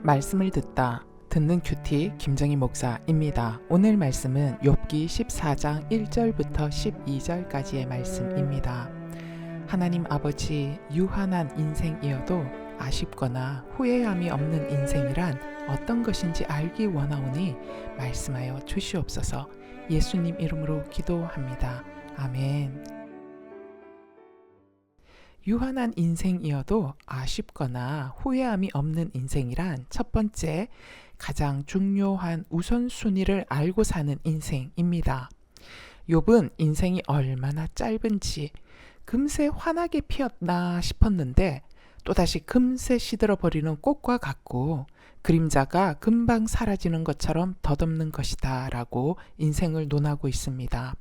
말씀을 듣는 큐티 김정희 목사입니다. 오늘 말씀은 욥기 14장 1절부터 12절까지의 말씀입니다. 하나님 아버지, 유한한 인생이어도 아쉽거나 후회함이 없는 인생이란 어떤 것인지 알기 원하오니 말씀하여 주시옵소서. 예수님 이름으로 기도합니다. 아멘. 유한한 인생이어도 아쉽거나 후회함이 없는 인생이란 첫 번째, 가장 중요한 우선순위를 알고 사는 인생입니다. 욥은 인생이 얼마나 짧은지 금세 환하게 피었나 싶었는데 또다시 금세 시들어버리는 꽃과 같고 그림자가 금방 사라지는 것처럼 덧없는 것이다 라고 인생을 논하고 있습니다.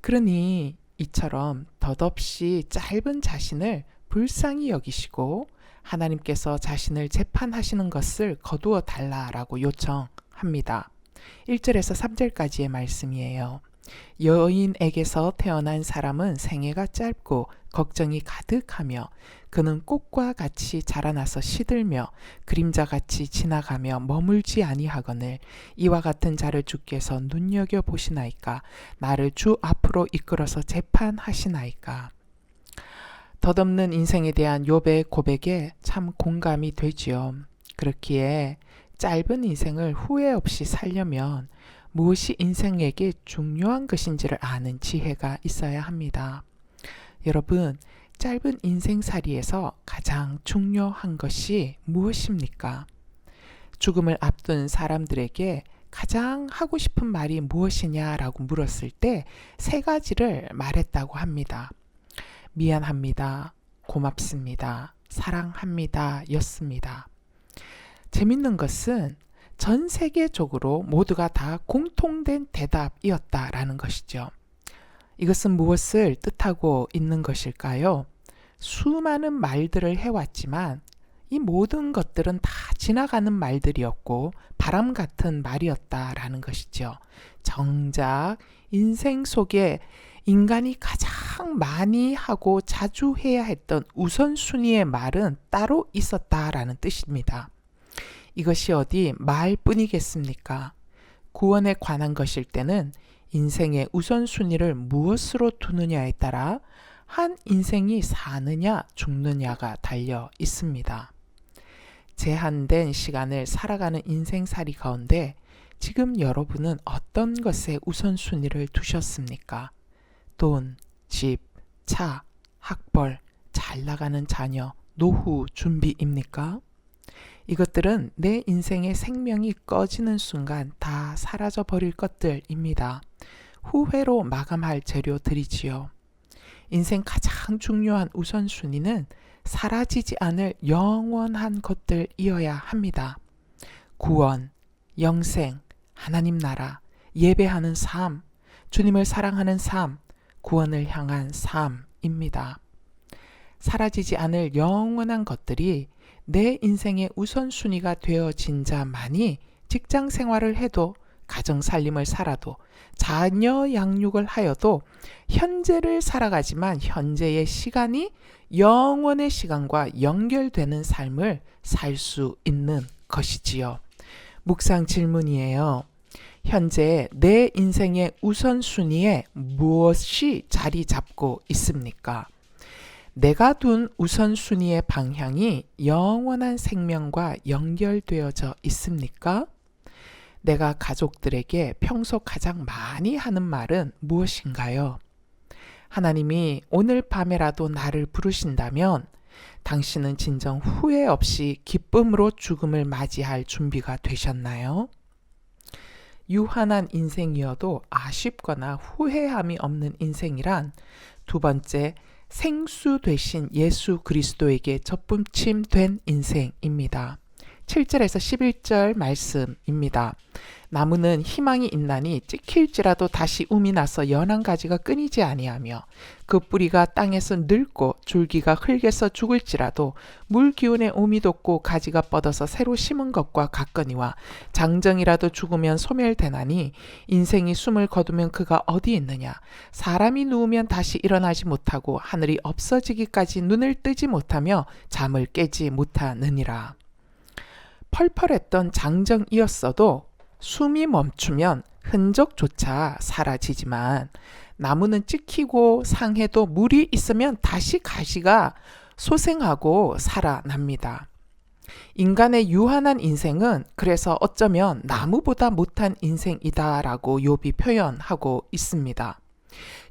그러니 이처럼 덧없이 짧은 자신을 불쌍히 여기시고 하나님께서 자신을 재판하시는 것을 거두어 달라라고 요청합니다. 1절에서 3절까지의 말씀이에요. 여인에게서 태어난 사람은 생애가 짧고 걱정이 가득하며 그는 꽃과 같이 자라나서 시들며 그림자같이 지나가며 머물지 아니하거늘 이와 같은 자를 주께서 눈여겨보시나이까. 나를 주 앞으로 이끌어서 재판하시나이까. 덧없는 인생에 대한 욥의 고백에 참 공감이 되지요. 그렇기에 짧은 인생을 후회 없이 살려면 무엇이 인생에게 중요한 것인지를 아는 지혜가 있어야 합니다. 여러분, 짧은 인생살이에서 가장 중요한 것이 무엇입니까? 죽음을 앞둔 사람들에게 가장 하고 싶은 말이 무엇이냐라고 물었을 때 세 가지를 말했다고 합니다. 미안합니다, 고맙습니다, 사랑합니다 였습니다. 재밌는 것은 전 세계적으로 모두가 다 공통된 대답이었다라는 것이죠. 이것은 무엇을 뜻하고 있는 것일까요? 수많은 말들을 해왔지만 이 모든 것들은 다 지나가는 말들이었고 바람 같은 말이었다라는 것이죠. 정작 인생 속에 인간이 가장 많이 하고 자주 해야 했던 우선순위의 말은 따로 있었다라는 뜻입니다. 이것이 어디 말뿐이겠습니까? 구원에 관한 것일 때는 인생의 우선순위를 무엇으로 두느냐에 따라 한 인생이 사느냐 죽느냐가 달려 있습니다. 제한된 시간을 살아가는 인생살이 가운데 지금 여러분은 어떤 것에 우선순위를 두셨습니까? 돈, 집, 차, 학벌, 잘 나가는 자녀, 노후 준비입니까? 이것들은 내 인생의 생명이 꺼지는 순간 다 사라져 버릴 것들입니다. 후회로 마감할 재료들이지요. 인생 가장 중요한 우선순위는 사라지지 않을 영원한 것들이어야 합니다. 구원, 영생, 하나님 나라, 예배하는 삶, 주님을 사랑하는 삶, 구원을 향한 삶입니다. 사라지지 않을 영원한 것들이 내 인생의 우선순위가 되어진 자만이 직장 생활을 해도 가정 살림을 살아도 자녀 양육을 하여도 현재를 살아가지만 현재의 시간이 영원의 시간과 연결되는 삶을 살 수 있는 것이지요. 묵상 질문이에요. 현재 내 인생의 우선순위에 무엇이 자리 잡고 있습니까? 내가 둔 우선순위의 방향이 영원한 생명과 연결되어져 있습니까? 내가 가족들에게 평소 가장 많이 하는 말은 무엇인가요? 하나님이 오늘 밤에라도 나를 부르신다면 당신은 진정 후회 없이 기쁨으로 죽음을 맞이할 준비가 되셨나요? 유한한 인생이어도 아쉽거나 후회함이 없는 인생이란 두 번째, 생수 되신 예수 그리스도에게 접붙임된 인생입니다. 7절에서 11절 말씀입니다. 나무는 희망이 있나니 찍힐지라도 다시 움이 나서 연한 가지가 끊이지 아니하며 그 뿌리가 땅에서 늙고 줄기가 흙에서 죽을지라도 물 기운에 움이 돋고 가지가 뻗어서 새로 심은 것과 같거니와 장정이라도 죽으면 소멸되나니 인생이 숨을 거두면 그가 어디 있느냐. 사람이 누우면 다시 일어나지 못하고 하늘이 없어지기까지 눈을 뜨지 못하며 잠을 깨지 못하느니라. 펄펄했던 장정이었어도 숨이 멈추면 흔적조차 사라지지만 나무는 찍히고 상해도 물이 있으면 다시 가시가 소생하고 살아납니다. 인간의 유한한 인생은 그래서 어쩌면 나무보다 못한 인생이다라고 욥이 표현하고 있습니다.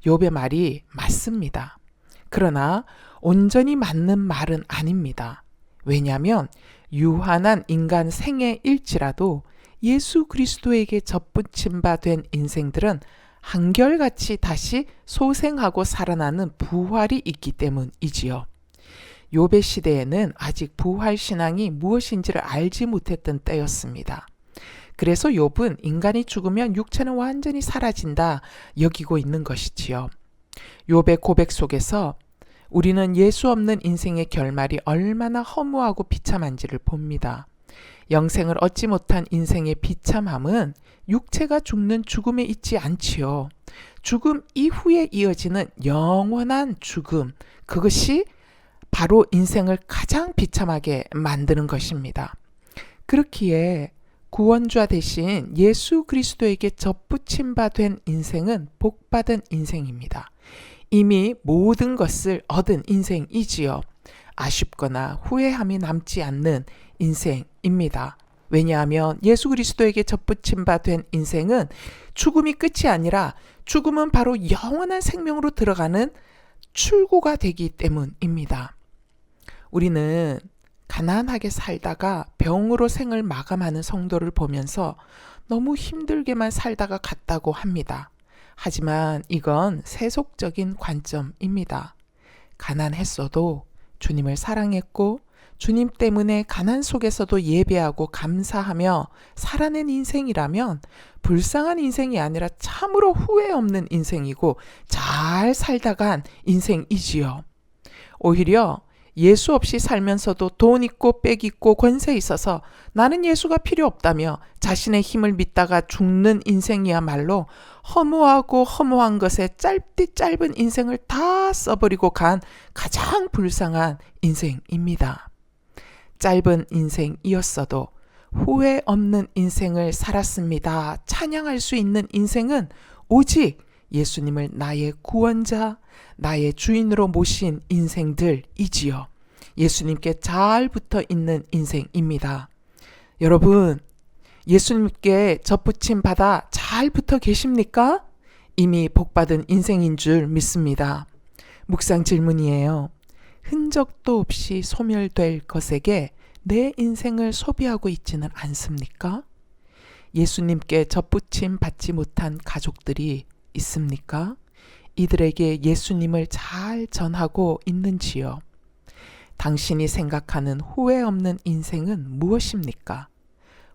욥의 말이 맞습니다. 그러나 온전히 맞는 말은 아닙니다. 왜냐하면 유한한 인간 생애일지라도 예수 그리스도에게 접붙임 바 된 인생들은 한결같이 다시 소생하고 살아나는 부활이 있기 때문이지요. 욥의 시대에는 아직 부활 신앙이 무엇인지를 알지 못했던 때였습니다. 그래서 욥은 인간이 죽으면 육체는 완전히 사라진다 여기고 있는 것이지요. 욥의 고백 속에서 우리는 예수 없는 인생의 결말이 얼마나 허무하고 비참한지를 봅니다. 영생을 얻지 못한 인생의 비참함은 육체가 죽는 죽음에 있지 않지요. 죽음 이후에 이어지는 영원한 죽음, 그것이 바로 인생을 가장 비참하게 만드는 것입니다. 그렇기에 구원자 대신 예수 그리스도에게 접붙임 바 된 인생은 복받은 인생입니다. 이미 모든 것을 얻은 인생이지요. 아쉽거나 후회함이 남지 않는 인생입니다. 왜냐하면 예수 그리스도에게 접붙임 바 된 인생은 죽음이 끝이 아니라 죽음은 바로 영원한 생명으로 들어가는 출구가 되기 때문입니다. 우리는 가난하게 살다가 병으로 생을 마감하는 성도를 보면서 너무 힘들게만 살다가 갔다고 합니다. 하지만 이건 세속적인 관점입니다. 가난했어도 주님을 사랑했고 주님 때문에 가난 속에서도 예배하고 감사하며 살아낸 인생이라면 불쌍한 인생이 아니라 참으로 후회 없는 인생이고 잘 살다 간 인생이지요. 오히려 예수 없이 살면서도 돈 있고 빽 있고 권세 있어서 나는 예수가 필요 없다며 자신의 힘을 믿다가 죽는 인생이야말로 허무한 것에 짧은 인생을 다 써버리고 간 가장 불쌍한 인생입니다. 짧은 인생이었어도 후회 없는 인생을 살았습니다. 찬양할 수 있는 인생은 오직 예수님을 나의 구원자, 나의 주인으로 모신 인생들이지요. 예수님께 잘 붙어 있는 인생입니다. 여러분, 예수님께 접붙임 받아 잘 붙어 계십니까? 이미 복받은 인생인 줄 믿습니다. 묵상 질문이에요. 흔적도 없이 소멸될 것에게 내 인생을 소비하고 있지는 않습니까? 예수님께 접붙임 받지 못한 가족들이 있습니까? 이들에게 예수님을 잘 전하고 있는지요? 당신이 생각하는 후회 없는 인생은 무엇입니까?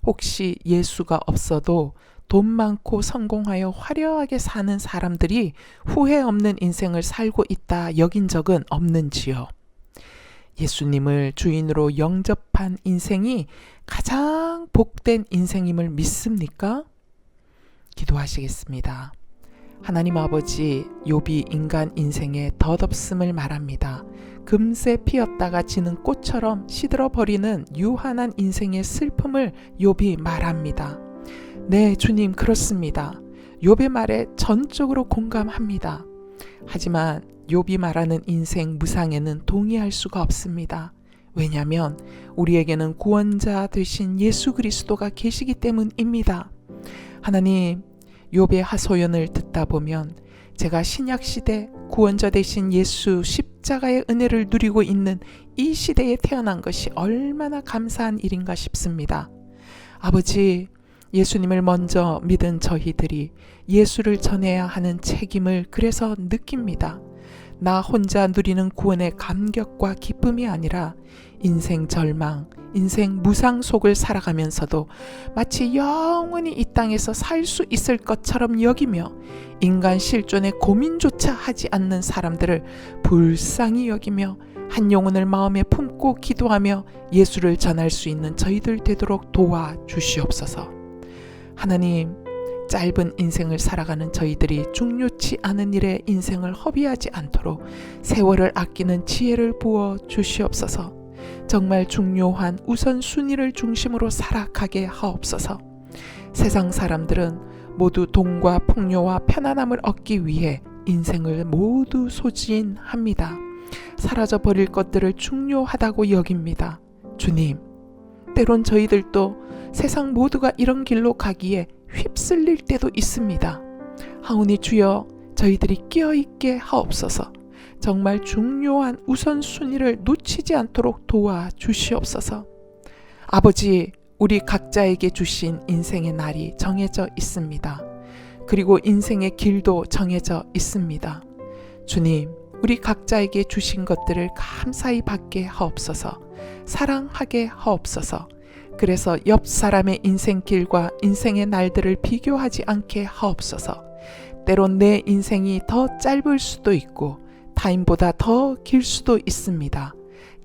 혹시 예수가 없어도 돈 많고 성공하여 화려하게 사는 사람들이 후회 없는 인생을 살고 있다 여긴 적은 없는지요? 예수님을 주인으로 영접한 인생이 가장 복된 인생임을 믿습니까? 기도하시겠습니다. 하나님 아버지, 욥이 인간 인생의 덧없음을 말합니다. 금세 피었다가 지는 꽃처럼 시들어버리는 유한한 인생의 슬픔을 욥이 말합니다. 네, 주님, 그렇습니다. 욥의 말에 전적으로 공감합니다. 하지만 욥이 말하는 인생 무상에는 동의할 수가 없습니다. 왜냐하면 우리에게는 구원자 되신 예수 그리스도가 계시기 때문입니다. 하나님, 욥의 하소연을 듣다 보면 제가 신약시대 구원자 되신 예수 십자가의 은혜를 누리고 있는 이 시대에 태어난 것이 얼마나 감사한 일인가 싶습니다. 아버지, 예수님을 먼저 믿은 저희들이 예수를 전해야 하는 책임을 그래서 느낍니다. 나 혼자 누리는 구원의 감격과 기쁨이 아니라 인생 절망, 인생 무상 속을 살아가면서도 마치 영원히 이 땅에서 살 수 있을 것처럼 여기며 인간 실존의 고민조차 하지 않는 사람들을 불쌍히 여기며 한 영혼을 마음에 품고 기도하며 예수를 전할 수 있는 저희들 되도록 도와주시옵소서. 하나님, 짧은 인생을 살아가는 저희들이 중요치 않은 일에 인생을 허비하지 않도록 세월을 아끼는 지혜를 부어 주시옵소서. 정말 중요한 우선순위를 중심으로 살아가게 하옵소서. 세상 사람들은 모두 돈과 풍요와 편안함을 얻기 위해 인생을 모두 소진합니다. 사라져 버릴 것들을 중요하다고 여깁니다. 주님, 때론 저희들도 세상 모두가 이런 길로 가기에 휩쓸릴 때도 있습니다. 하오니 주여, 저희들이 깨어있게 하옵소서. 정말 중요한 우선순위를 놓치지 않도록 도와주시옵소서. 아버지, 우리 각자에게 주신 인생의 날이 정해져 있습니다. 그리고 인생의 길도 정해져 있습니다. 주님, 우리 각자에게 주신 것들을 감사히 받게 하옵소서. 사랑하게 하옵소서. 그래서 옆 사람의 인생길과 인생의 날들을 비교하지 않게 하옵소서. 때론 내 인생이 더 짧을 수도 있고 타인보다 더 길 수도 있습니다.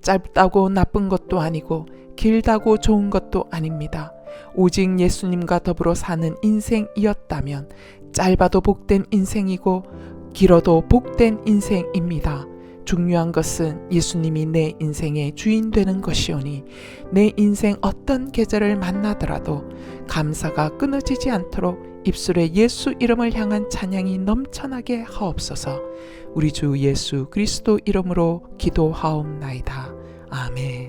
짧다고 나쁜 것도 아니고 길다고 좋은 것도 아닙니다. 오직 예수님과 더불어 사는 인생이었다면 짧아도 복된 인생이고 길어도 복된 인생입니다. 중요한 것은 예수님이 내 인생의 주인 되는 것이오니 내 인생 어떤 계절을 만나더라도 감사가 끊어지지 않도록 입술에 예수 이름을 향한 찬양이 넘쳐나게 하옵소서. 우리 주 예수 그리스도 이름으로 기도하옵나이다. 아멘.